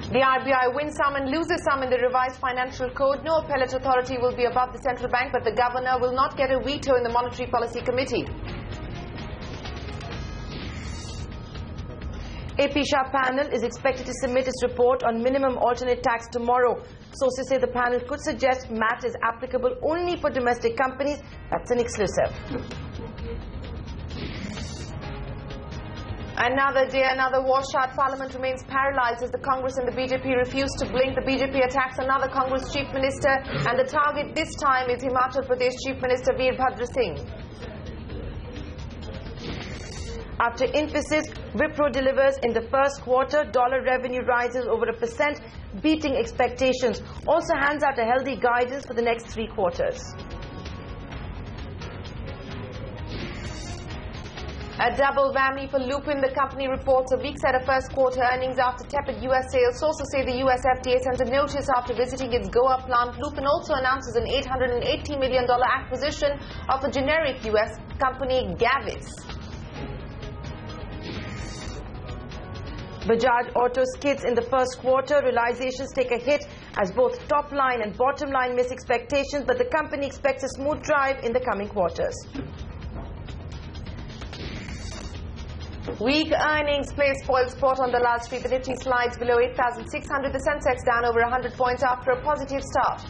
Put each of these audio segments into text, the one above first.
The RBI wins some and loses some in the revised financial code. No appellate authority will be above the central bank, but the governor will not get a veto in the Monetary Policy Committee. AP Shah panel is expected to submit its report on minimum alternate tax tomorrow. Sources say the panel could suggest MAT is applicable only for domestic companies. That's an exclusive. Another day, another war. Shah Parliament remains paralysed as the Congress and the BJP refuse to blink. The BJP attacks another Congress Chief Minister, and the target this time is Himachal Pradesh Chief Minister Veerbhadra Singh. After emphasis, Wipro delivers in the first quarter. Dollar revenue rises over 1%, beating expectations. Also hands out a healthy guidance for the next 3 quarters. A double whammy for Lupin. The company reports a weak set of first quarter earnings after tepid US sales. Sources say the US FDA sent a notice after visiting its Goa plant. Lupin also announces an $880 million acquisition of a generic US company, Gavis. Bajaj Auto skids in the first quarter. Realizations take a hit as both top line and bottom line miss expectations, but the company expects a smooth drive in the coming quarters. Weak earnings play spoil sport on the Lal Street. The Nifty slides below 8,600. The Sensex down over 100 points after a positive start.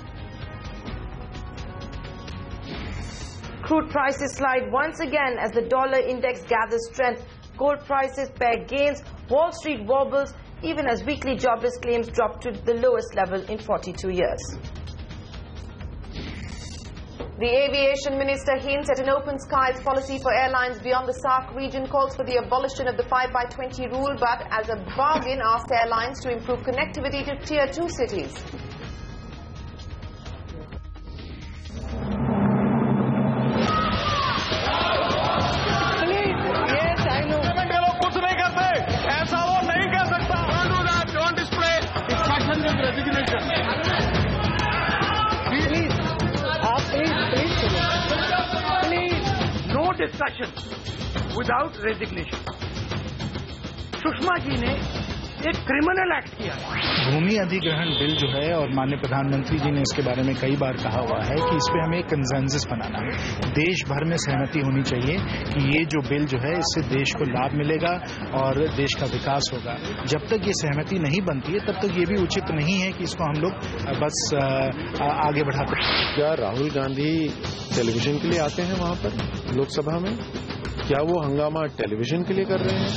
Crude prices slide once again as the dollar index gathers strength. Gold prices pair gains. Wall Street wobbles even as weekly jobless claims drop to the lowest level in 42 years. The aviation minister hints at an open skies policy for airlines beyond the SAARC region, calls for the abolition of the 5/20 rule, but as a bargain asked airlines to improve connectivity to Tier 2 cities. Discussion without resignation. Sushma ji ने एक criminal act किया है। भूमि अधिग्रहण bill जो है, और माननीय प्रधानमंत्री जी ने इसके बारे में कई बार कहा हुआ है कि इस पे हमें एक कंसेंसस बनाना है। देश भर में सहमति होनी चाहिए कि ये जो बिल जो है इससे देश को लाभ मिलेगा और देश का विकास होगा। जब तक ये सहमति नहीं बनती है तब तक ये भी उचित नहीं है कि इसको हम लोग बस आगे बढ़ाते हैं। क्या राहुल गांधी टेलीविजन के लिए आते हैं वहां पर लोकसभा में? क्या वो हंगामा टेलीविजन के लिए कर रहे हैं?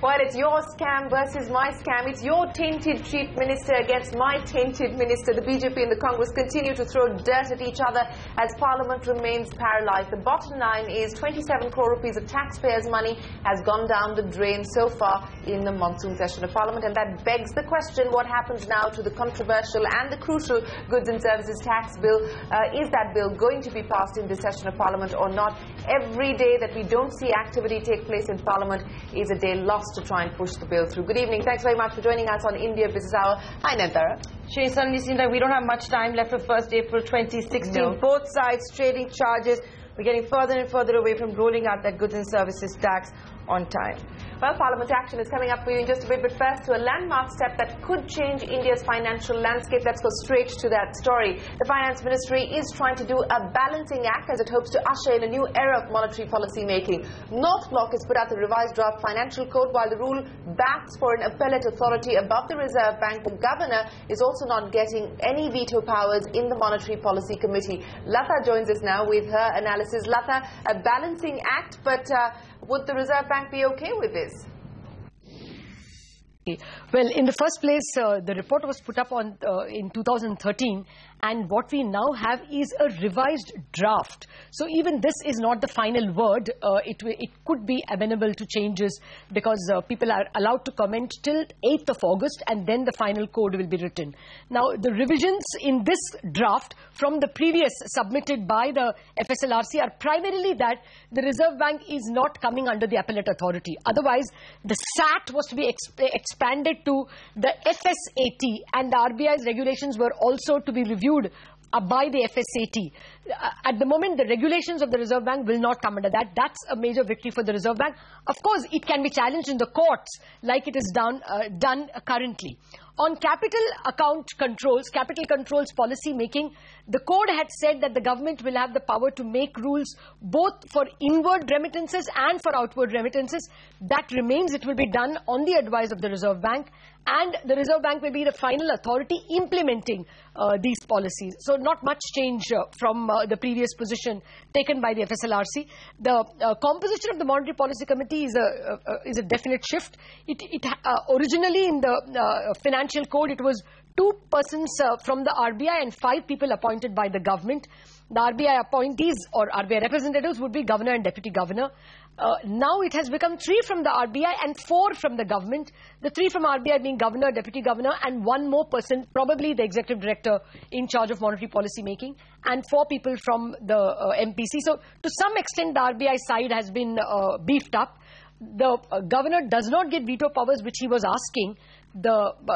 Well, it's your scam versus my scam. It's your tainted chief minister against my tainted minister. The BJP and the Congress continue to throw dirt at each other as Parliament remains paralysed. The bottom line is 27 crore rupees of taxpayers' money has gone down the drain so far in the monsoon session of Parliament, and that begs the question, what happens now to the controversial and the crucial goods and services tax bill? Is that bill going to be passed in this session of Parliament or not? Every day that we don't see activity take place in Parliament is a day lost to try and push the bill through. Good evening. Thanks very much for joining us on India Business Hour. Hi, Nandara. Shane, suddenly seems like we don't have much time left for 1st April 2016. No. Both sides trading charges. We're getting further and further away from rolling out that goods and services tax on time. Well, Parliament action is coming up for you in just a bit, but first to a landmark step that could change India's financial landscape. Let's go straight to that story. The Finance Ministry is trying to do a balancing act as it hopes to usher in a new era of monetary policy making. North Block has put out the revised draft financial code, while the rule backs for an appellate authority above the Reserve Bank. The governor is also not getting any veto powers in the Monetary Policy Committee. Lata joins us now with her analysis. Lata, a balancing act, but would the Reserve Bank be okay with this? Well, in the first place, the report was put up on in 2013, and what we now have is a revised draft. So even this is not the final word. It could be amenable to changes because people are allowed to comment till 8th of August, and then the final code will be written. Now, the revisions in this draft from the previous submitted by the FSLRC are primarily that the Reserve Bank is not coming under the appellate authority. Otherwise, the SAT was to be expanded to the FSAT, and the RBI's regulations were also to be reviewed by the FSAT. At the moment, the regulations of the Reserve Bank will not come under that. That's a major victory for the Reserve Bank. Of course, it can be challenged in the courts like it is done currently. On capital account controls, capital controls policy making, the code had said that the government will have the power to make rules both for inward remittances and for outward remittances. That remains. It will be done on the advice of the Reserve Bank, and the Reserve Bank will be the final authority implementing these policies. So not much change from the previous position taken by the FSLRC. The composition of the Monetary Policy Committee is a definite shift. Originally in the Financial Code, it was 2 persons from the RBI and 5 people appointed by the government. The RBI appointees or RBI representatives would be governor and deputy governor. Now it has become 3 from the RBI and 4 from the government. The 3 from RBI being governor, deputy governor, and 1 more person, probably the executive director in charge of monetary policy making, and 4 people from the MPC. So to some extent, the RBI side has been beefed up. The governor does not get veto powers, which he was asking.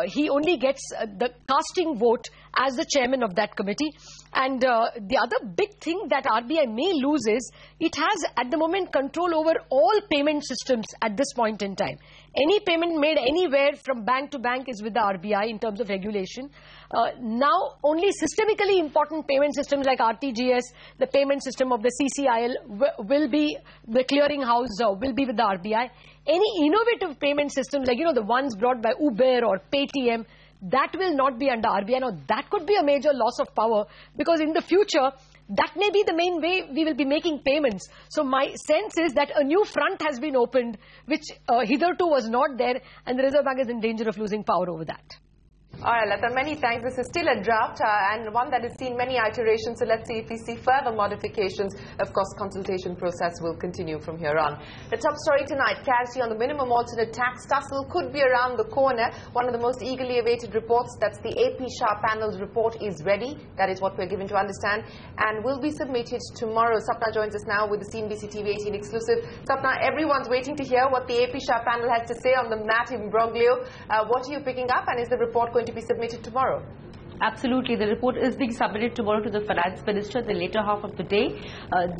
He only gets the casting vote as the chairman of that committee. And the other big thing that RBI may lose is it has at the moment control over all payment systems at this point in time. Any payment made anywhere from bank to bank is with the RBI in terms of regulation. Now only systemically important payment systems like RTGS, the payment system of the CCIL will be, the clearing house will be with the RBI. Any innovative payment systems like, the ones brought by Uber or Paytm, that will not be under RBI. Now, that could be a major loss of power, because in the future, that may be the main way we will be making payments. So my sense is that a new front has been opened, which hitherto was not there, and the Reserve Bank is in danger of losing power over that. All right, Lata, many thanks. This is still a draft and one that has seen many iterations. So let's see if we see further modifications. Of course, consultation process will continue from here on. The top story tonight, clarity on the minimum alternate tax tussle could be around the corner. One of the most eagerly awaited reports, that's the AP Shah panel's report, is ready. That is what we're given to understand, and will be submitted tomorrow. Sapna joins us now with the CNBC TV 18 exclusive. Sapna, everyone's waiting to hear what the AP Shah panel has to say on the MAT imbroglio. What are you picking up, and is the report going to be submitted tomorrow? Absolutely. The report is being submitted tomorrow to the Finance Minister in the later half of the day.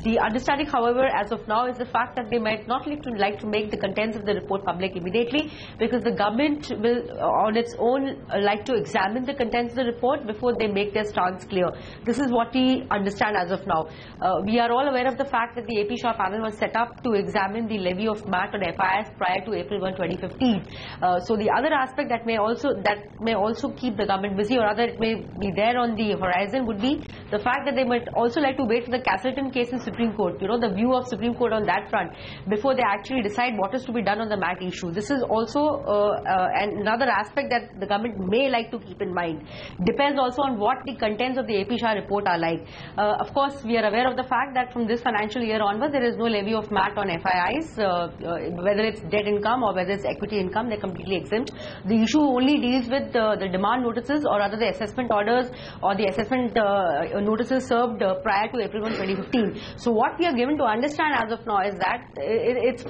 The understanding, however, as of now is the fact that they might not like to make the contents of the report public immediately, because the government will on its own like to examine the contents of the report before they make their stance clear. This is what we understand as of now. We are all aware of the fact that the AP Shah panel was set up to examine the levy of MAT on FIIs prior to April 1, 2015. So the other aspect that may also keep the government busy, or rather it may be there on the horizon, would be the fact that they might also like to wait for the Castleton case in Supreme Court, the view of Supreme Court on that front, before they actually decide what is to be done on the MAT issue. This is also another aspect that the government may like to keep in mind. Depends also on what the contents of the AP Shah report are like. Of course, we are aware of the fact that from this financial year onwards, there is no levy of MAT on FIIs, whether it's debt income or whether it's equity income, they're completely exempt. The issue only deals with the demand notices, or rather the assessment orders or the assessment notices served prior to April 1, 2015. So what we are given to understand as of now is that it's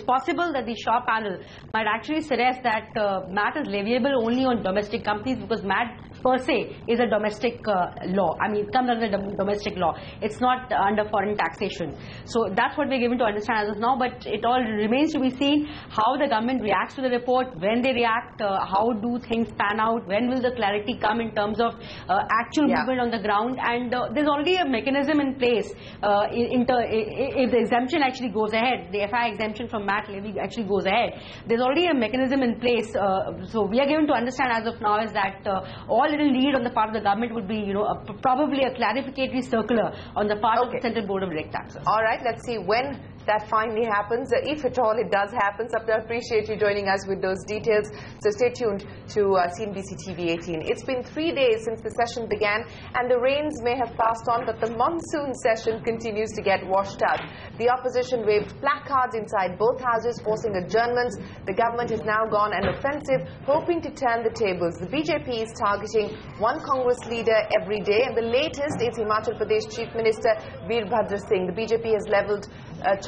possible that the Shah panel might actually suggest that MAT is leviable only on domestic companies, because MAT per se is a domestic law. I mean, it comes under the domestic law. It's not under foreign taxation. So that's what we're given to understand as of now, but it all remains to be seen how the government reacts to the report, when they react, how do things pan out, when will the clarity come in terms of actual movement on the ground. And there's already a mechanism in place if the exemption actually goes ahead, the FI exemption from MAT levy actually goes ahead, there's already a mechanism in place. So we are given to understand as of now is that all it will need on the part of the government would be probably a clarificatory circular on the part of the Central Board of Direct Taxes. All right, let's see when that finally happens, if at all it does happen. Sapna, appreciate you joining us with those details. So stay tuned to CNBC TV 18. It's been 3 days since the session began, and the rains may have passed on, but the monsoon session continues to get washed out. The opposition waved placards inside both houses, forcing adjournments. The government has now gone an offensive, hoping to turn the tables. The BJP is targeting one Congress leader every day, and the latest is Himachal Pradesh Chief Minister Veerbhadra Singh. The BJP has levelled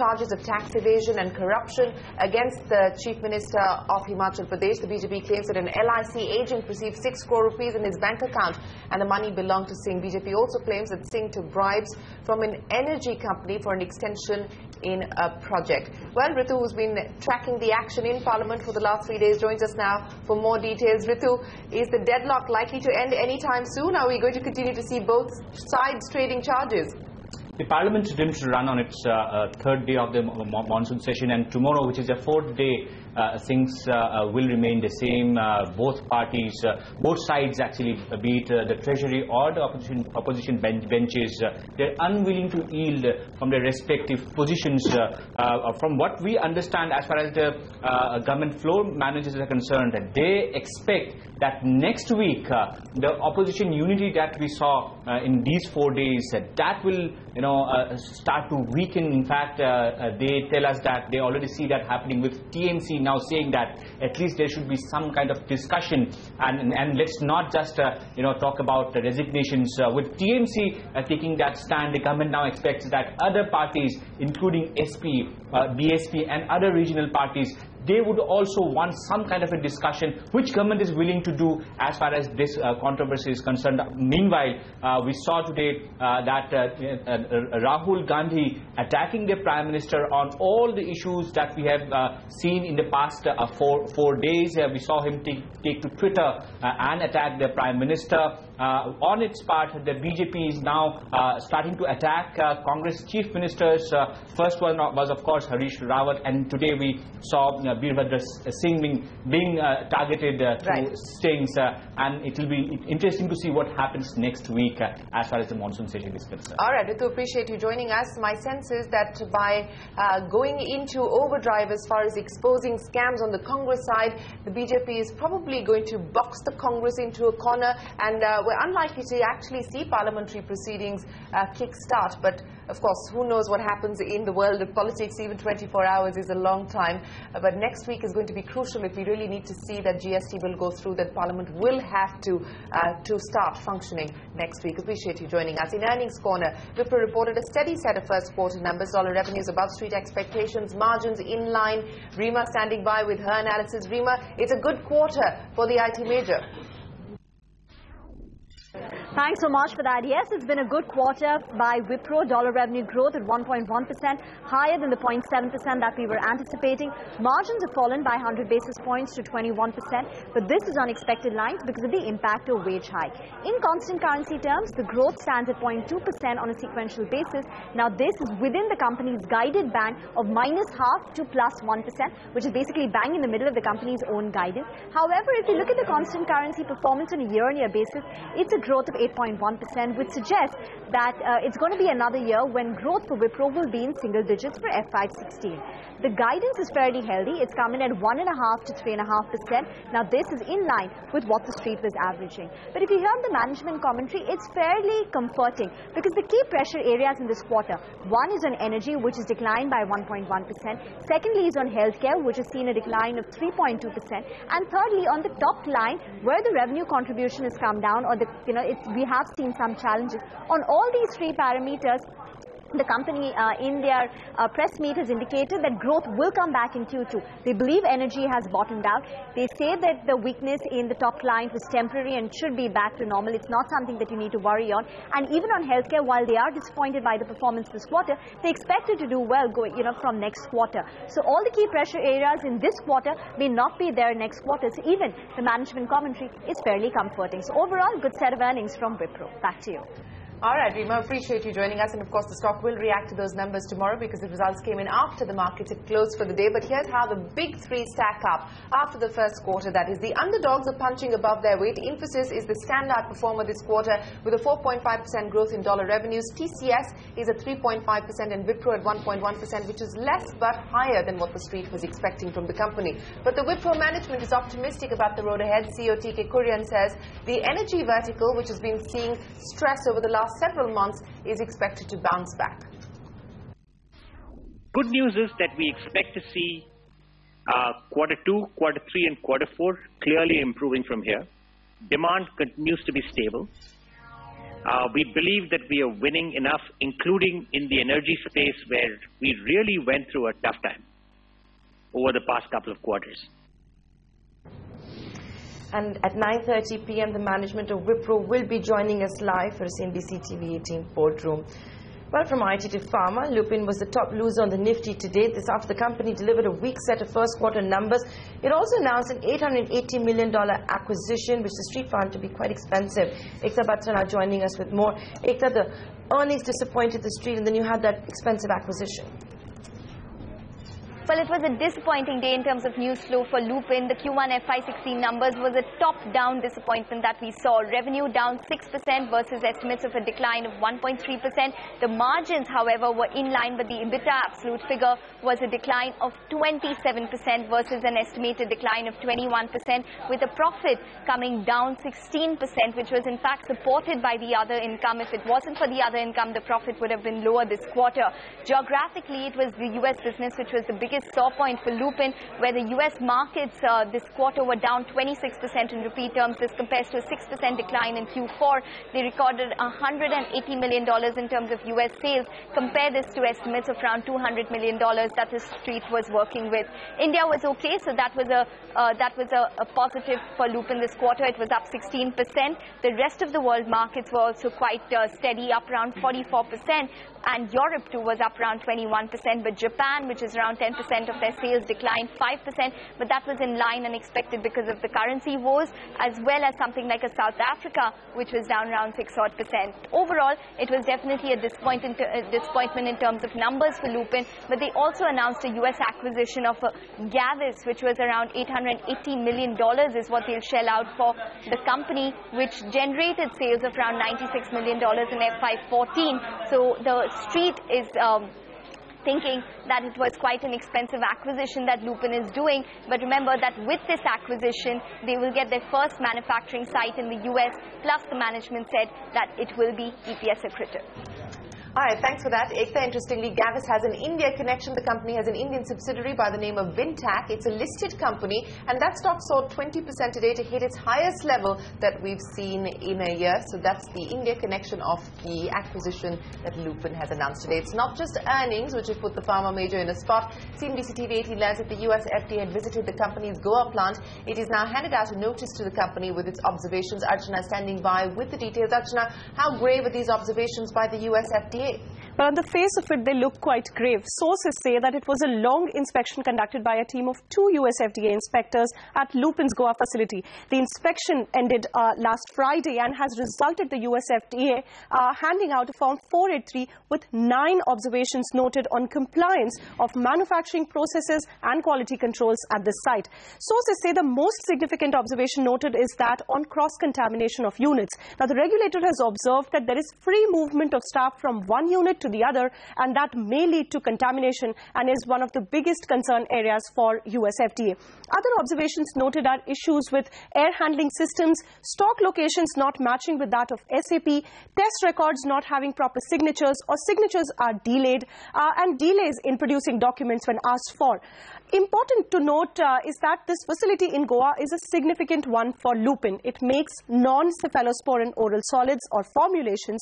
charges of tax evasion and corruption against the Chief Minister of Himachal Pradesh. The BJP claims that an LIC agent received 6 crore rupees in his bank account and the money belonged to Singh. BJP also claims that Singh took bribes from an energy company for an extension in a project. Well, Ritu, who's been tracking the action in Parliament for the last 3 days, joins us now for more details. Ritu, is the deadlock likely to end anytime soon? Are we going to continue to see both sides trading charges? The Parliament didn't run on its third day of the monsoon session, and tomorrow, which is a fourth day, things will remain the same. Both parties, both sides actually, be it the Treasury or the opposition benches, they're unwilling to yield from their respective positions. From what we understand, as far as the government floor managers are concerned, that they expect that next week the opposition unity that we saw in these 4 days, that will start to weaken. In fact, they tell us that they already see that happening, with TMC now saying that at least there should be some kind of discussion, and let's not just talk about the resignations. With TMC taking that stand, the government now expects that other parties, including SP, BSP and other regional parties, they would also want some kind of a discussion, which government is willing to do as far as this controversy is concerned. Meanwhile, we saw today that Rahul Gandhi attacking the Prime Minister on all the issues that we have seen in the past 4 days. We saw him take to Twitter and attack the Prime Minister. On its part, the BJP is now starting to attack Congress chief ministers. First one was, of course, Harish Rawat, and today we saw Birbhadra Singh being targeted through stings, and it will be interesting to see what happens next week as far as the monsoon session is concerned. All right, Ritu, appreciate you joining us. My sense is that by going into overdrive as far as exposing scams on the Congress side, the BJP is probably going to box the Congress into a corner, and we're unlikely to actually see parliamentary proceedings kick-start. But of course, who knows what happens in the world of politics? Even 24 hours is a long time. But next week is going to be crucial if we really need to see that GST will go through, that Parliament will have to start functioning next week. Appreciate you joining us. In Earnings Corner, Wipro reported a steady set of first quarter numbers. Dollar revenues above street expectations, margins in line. Rima standing by with her analysis. Rima, it's a good quarter for the IT major. Thanks so much for that. Yes, it's been a good quarter by Wipro. Dollar revenue growth at 1.1%, higher than the 0.7% that we were anticipating. Margins have fallen by 100 basis points to 21%, but this is on expected lines because of the impact of wage hike. In constant currency terms, the growth stands at 0.2% on a sequential basis. Now, this is within the company's guided band of -0.5% to +1%, which is basically bang in the middle of the company's own guidance. However, if you look at the constant currency performance on a year-on-year basis, it's a growth of 8.1%, which suggests that it's going to be another year when growth for Wipro will be in single digits for FY16. The guidance is fairly healthy. It's coming at 1.5% to 3.5%. Now, this is in line with what the street was averaging. But if you hear the management commentary, it's fairly comforting because the key pressure areas in this quarter, one is on energy, which has declined by 1.1%. Secondly is on healthcare, which has seen a decline of 3.2%. And thirdly, on the top line, where the revenue contribution has come down, or we have seen some challenges. On all these three parameters, the company in their press meet has indicated that growth will come back in Q2. They believe energy has bottomed out. They say that the weakness in the top line was temporary and should be back to normal. It's not something that you need to worry on. And even on healthcare, while they are disappointed by the performance this quarter, they expect it to do well going, from next quarter. So all the key pressure areas in this quarter may not be there next quarter. So even the management commentary is fairly comforting. So overall, good set of earnings from Wipro. Back to you. All right, Rima, appreciate you joining us. And of course, the stock will react to those numbers tomorrow because the results came in after the markets had closed for the day. But here's how the big three stack up after the first quarter. That is, the underdogs are punching above their weight. Infosys is the standout performer this quarter with a 4.5% growth in dollar revenues. TCS is at 3.5% and Wipro at 1.1%, which is less but higher than what the street was expecting from the company. But the Wipro management is optimistic about the road ahead. CEO TK Kurian says the energy vertical, which has been seeing stress over the last several months, is expected to bounce back. Good news is that we expect to see quarter 2, quarter 3 and quarter 4 clearly improving from here. Demand continues to be stable. We believe that we are winning enough, including in the energy space where we really went through a tough time over the past couple of quarters. And at 9:30 p.m., the management of Wipro will be joining us live for CNBC TV 18 boardroom. Well, from IT to pharma, Lupin was the top loser on the Nifty today. This after the company delivered a weak set of first quarter numbers. It also announced an $880 million acquisition, which the street found to be quite expensive. Ekta Batra now joining us with more. Ekta, the earnings disappointed the street, and then you had that expensive acquisition. Well, it was a disappointing day in terms of news flow for Lupin. The Q1 FY16 numbers was a top-down disappointment that we saw. Revenue down 6% versus estimates of a decline of 1.3%. The margins, however, were in line, but the EBITDA absolute figure was a decline of 27% versus an estimated decline of 21%, with a profit coming down 16%, which was in fact supported by the other income. If it wasn't for the other income, the profit would have been lower this quarter. Geographically, it was the US business which was the biggest sore point for Lupin, where the US markets this quarter were down 26% in rupee terms. This compares to a 6% decline in Q4. They recorded $180 million in terms of US sales. Compare this to estimates of around $200 million that the street was working with. India was okay, so that was a positive for Lupin this quarter. It was up 16%. The rest of the world markets were also quite steady, up around 44%. And Europe too was up around 21%, but Japan, which is around 10% of their sales, declined 5%, but that was in line and expected because of the currency wars, as well as something like a South Africa, which was down around 6%. Overall, it was definitely a disappointment in terms of numbers for Lupin, but they also announced a US acquisition of Gavis, which was around $880 million is what they'll shell out for the company, which generated sales of around $96 million in FY14. So the street is thinking that it was quite an expensive acquisition that Lupin is doing. But remember that with this acquisition, they will get their first manufacturing site in the US, plus the management said that it will be EPS accretive. All right, thanks for that. Ekta, interestingly, Gavis has an India connection. The company has an Indian subsidiary by the name of Vintac. It's a listed company, and that stock soared 20% today to hit its highest level that we've seen in a year. So that's the India connection of the acquisition that Lupin has announced today. It's not just earnings, which have put the pharma major in a spot. CNBC TV 18 learns that the US FDA had visited the company's Goa plant. It is now handed out a notice to the company with its observations. Archana is standing by with the details. Archana, how grave are these observations by the US FDA? But on the face of it, they look quite grave. Sources say that it was a long inspection conducted by a team of 2 US FDA inspectors at Lupin's Goa facility. The inspection ended last Friday and has resulted the US FDA handing out a Form 483 with 9 observations noted on compliance of manufacturing processes and quality controls at the site. Sources say the most significant observation noted is that on cross-contamination of units. Now, the regulator has observed that there is free movement of staff from one unit to the other, and that may lead to contamination and is one of the biggest concern areas for US FDA. Other observations noted are issues with air handling systems, stock locations not matching with that of SAP, test records not having proper signatures, or signatures are delayed, and delays in producing documents when asked for. Important to note is that this facility in Goa is a significant one for Lupin. It makes non-cephalosporin oral solids or formulations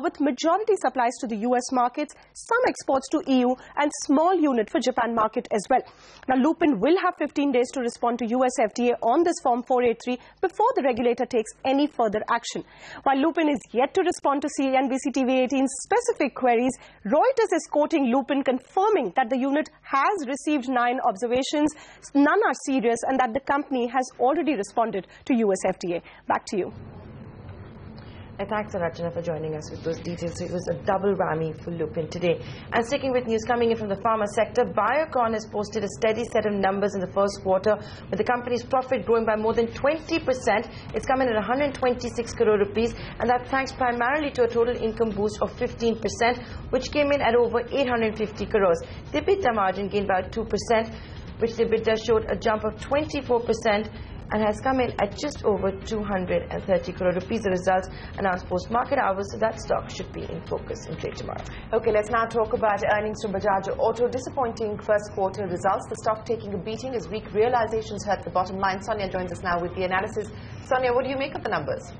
with majority supplies to the US markets, some exports to EU, and small unit for Japan market as well. Now, Lupin will have 15 days to respond to US FDA on this Form 483 before the regulator takes any further action. While Lupin is yet to respond to CNBC TV 18's specific queries, Reuters is quoting Lupin confirming that the unit has received 9 observations, none are serious, and that the company has already responded to US FDA. Back to you. Thanks, Archana, for joining us with those details. So it was a double whammy for Lupin today. And sticking with news coming in from the pharma sector, Biocon has posted a steady set of numbers in the first quarter, with the company's profit growing by more than 20%. It's come in at 126 crore rupees, and that's thanks primarily to a total income boost of 15%, which came in at over 850 crores. The EBITDA margin gained by 2%, which the EBITDA showed a jump of 24%, and has come in at just over 230 crore rupees. The results announced post-market hours, so that stock should be in focus in trade tomorrow. Okay, let's now talk about earnings from Bajaj Auto. Disappointing first quarter results. The stock taking a beating as weak realizations hurt the bottom line. Sonia joins us now with the analysis. Sonia, what do you make of the numbers?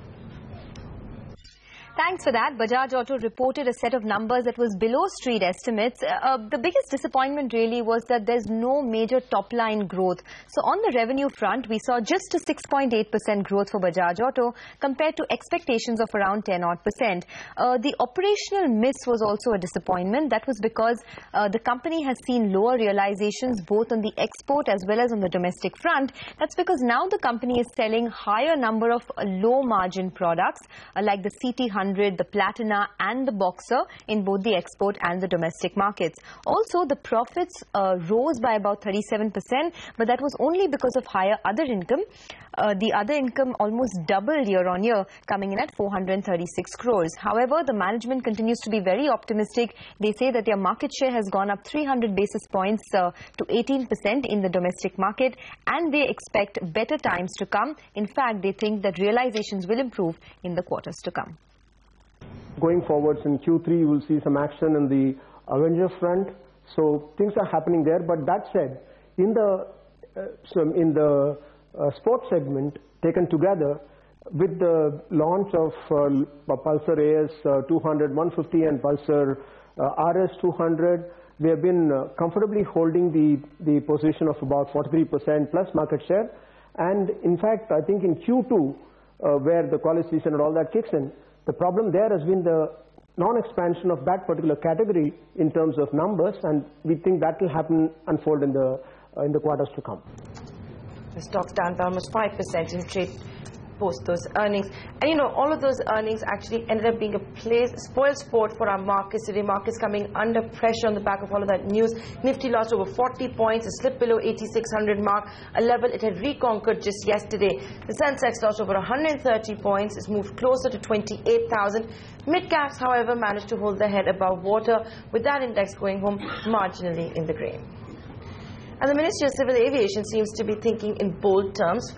Thanks for that. Bajaj Auto reported a set of numbers that was below street estimates. The biggest disappointment really was that there's no major top-line growth. So on the revenue front, we saw just a 6.8% growth for Bajaj Auto compared to expectations of around 10-odd%. The operational miss was also a disappointment. That was because the company has seen lower realizations both on the export as well as on the domestic front. That's because now the company is selling higher number of low-margin products like the CT100, the Platina and the Boxer in both the export and the domestic markets. Also, the profits rose by about 37%, but that was only because of higher other income. The other income almost doubled year-on-year, coming in at 436 crores. However, the management continues to be very optimistic. They say that their market share has gone up 300 basis points to 18% in the domestic market, and they expect better times to come. In fact, they think that realizations will improve in the quarters to come. Going forwards in Q3, you will see some action in the Avenger front. So things are happening there. But that said, in the sports segment, taken together with the launch of Pulsar AS 200, 150 and Pulsar RS 200, we have been comfortably holding the position of about 43% plus market share. And in fact, I think in Q2, where the quality season and all that kicks in, the problem there has been the non-expansion of that particular category in terms of numbers, and we think that will unfold in the quarters to come. The stock's down by almost 5% in trade post those earnings. And you know, all of those earnings actually ended up being a spoil sport for our markets today. Markets coming under pressure on the back of all of that news. Nifty lost over 40 points, a slip below 8600 mark, a level it had reconquered just yesterday. The Sensex lost over 130 points. It's moved closer to 28,000. Mid-caps, however, managed to hold their head above water, with that index going home marginally in the green. And the Ministry of Civil Aviation seems to be thinking in bold terms.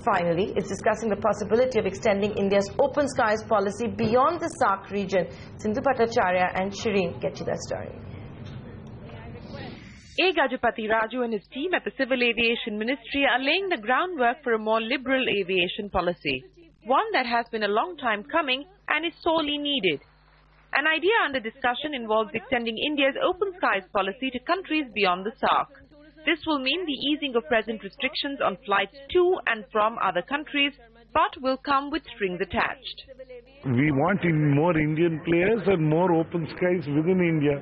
Finally, it's discussing the possibility of extending India's open skies policy beyond the SAARC region. Sindhu Bhattacharya and Shireen get to that story. A. Gajapati Raju and his team at the Civil Aviation Ministry are laying the groundwork for a more liberal aviation policy. One that has been a long time coming and is sorely needed. An idea under discussion involves extending India's open skies policy to countries beyond the SAARC. This will mean the easing of present restrictions on flights to and from other countries, but will come with strings attached. We want more Indian players and more open skies within India.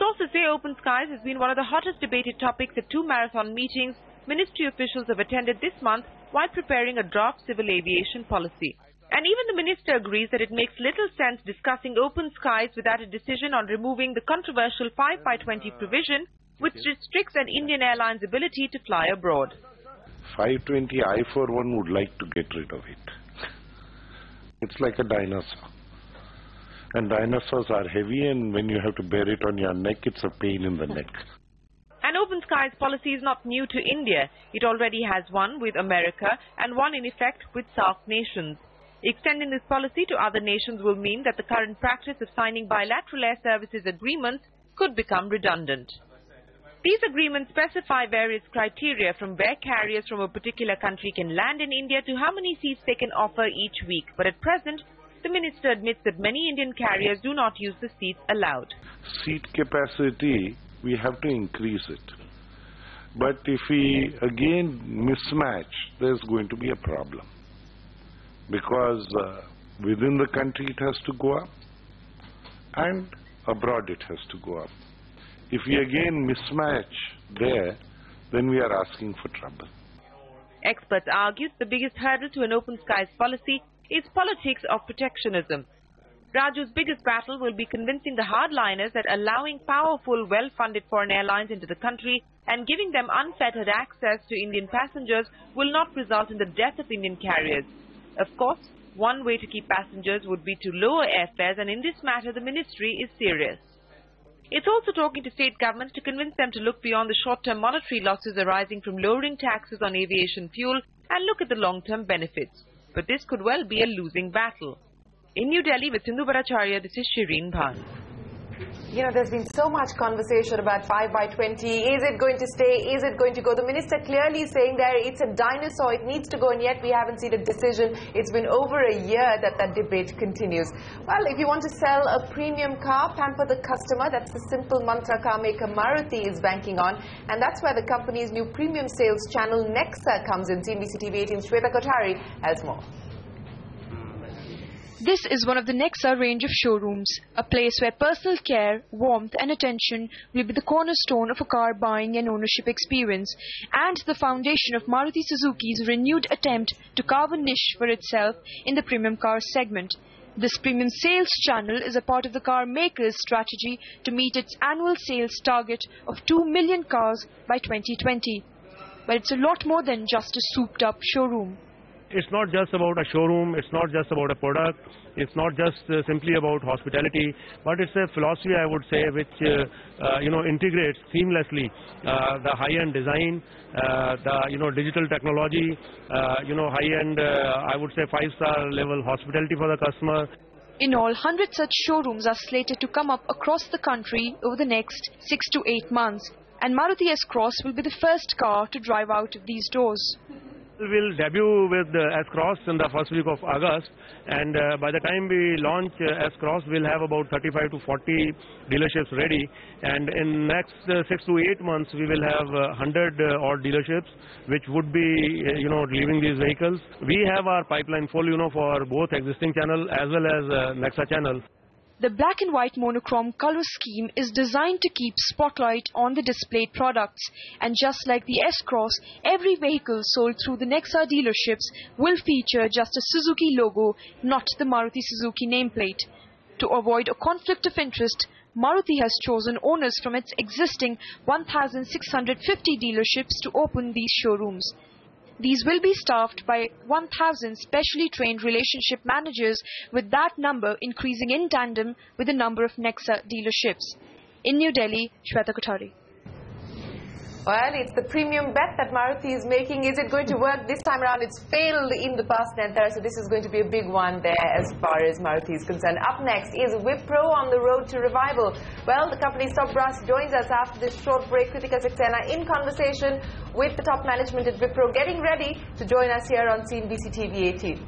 Sources say open skies has been one of the hottest debated topics at two marathon meetings ministry officials have attended this month while preparing a draft civil aviation policy. And even the minister agrees that it makes little sense discussing open skies without a decision on removing the controversial 5/20 provision, which restricts an Indian airline's ability to fly abroad. 520, I for one would like to get rid of it. It's like a dinosaur. And dinosaurs are heavy, and when you have to bear it on your neck, it's a pain in the neck. An open skies policy is not new to India. It already has one with America and one in effect with SAARC nations. Extending this policy to other nations will mean that the current practice of signing bilateral air services agreements could become redundant. These agreements specify various criteria, from where carriers from a particular country can land in India to how many seats they can offer each week. But at present, the minister admits that many Indian carriers do not use the seats allowed. Seat capacity, we have to increase it. But if we again mismatch, there's going to be a problem. Because within the country it has to go up, and abroad it has to go up. If we again mismatch there, then we are asking for trouble. Experts argue the biggest hurdle to an open skies policy is politics of protectionism. Raju's biggest battle will be convincing the hardliners that allowing powerful, well-funded foreign airlines into the country and giving them unfettered access to Indian passengers will not result in the death of Indian carriers. Of course, one way to keep passengers would be to lower airfares, and in this matter the ministry is serious. It's also talking to state governments to convince them to look beyond the short-term monetary losses arising from lowering taxes on aviation fuel and look at the long-term benefits. But this could well be a losing battle. In New Delhi with Sindhu Bhattacharya, this is Shireen Bhan. You know, there's been so much conversation about 5/20. Is it going to stay? Is it going to go? The minister clearly saying there it's a dinosaur, it needs to go, and yet we haven't seen a decision. It's been over a year that debate continues. Well, if you want to sell a premium car, pamper the customer. That's the simple mantra car maker Maruti is banking on. And that's where the company's new premium sales channel Nexa comes in. CNBC TV 18's Shweta Kothari has more. This is one of the Nexa range of showrooms, a place where personal care, warmth and attention will be the cornerstone of a car buying and ownership experience, and the foundation of Maruti Suzuki's renewed attempt to carve a niche for itself in the premium car segment. This premium sales channel is a part of the car maker's strategy to meet its annual sales target of 2 million cars by 2020. But it's a lot more than just a souped-up showroom. It's not just about a showroom, it's not just about a product, it's not just simply about hospitality, but it's a philosophy, I would say, which integrates seamlessly the high-end design, the digital technology, high-end, I would say, 5-star level hospitality for the customer. In all, 100 such showrooms are slated to come up across the country over the next 6 to 8 months, and Maruti S-Cross will be the first car to drive out of these doors. We'll debut with S-Cross in the first week of August, and by the time we launch S-Cross, we'll have about 35 to 40 dealerships ready, and in next 6 to 8 months, we will have 100 odd dealerships, which would be, delivering these vehicles. We have our pipeline full, for both existing channel as well as Nexa channel. The black and white monochrome color scheme is designed to keep spotlight on the displayed products. And just like the S-Cross, every vehicle sold through the Nexa dealerships will feature just a Suzuki logo, not the Maruti Suzuki nameplate. To avoid a conflict of interest, Maruti has chosen owners from its existing 1,650 dealerships to open these showrooms. These will be staffed by 1,000 specially trained relationship managers, with that number increasing in tandem with the number of Nexa dealerships. In New Delhi, Shweta Kothari. Well, it's the premium bet that Maruti is making. Is it going to work this time around? It's failed in the past, Nantara, so this is going to be a big one there as far as Maruti is concerned. Up next is Wipro on the road to revival. Well, the company's top brass joins us after this short break. Kritika Saxena in conversation with the top management at Wipro, getting ready to join us here on CNBC TV 18.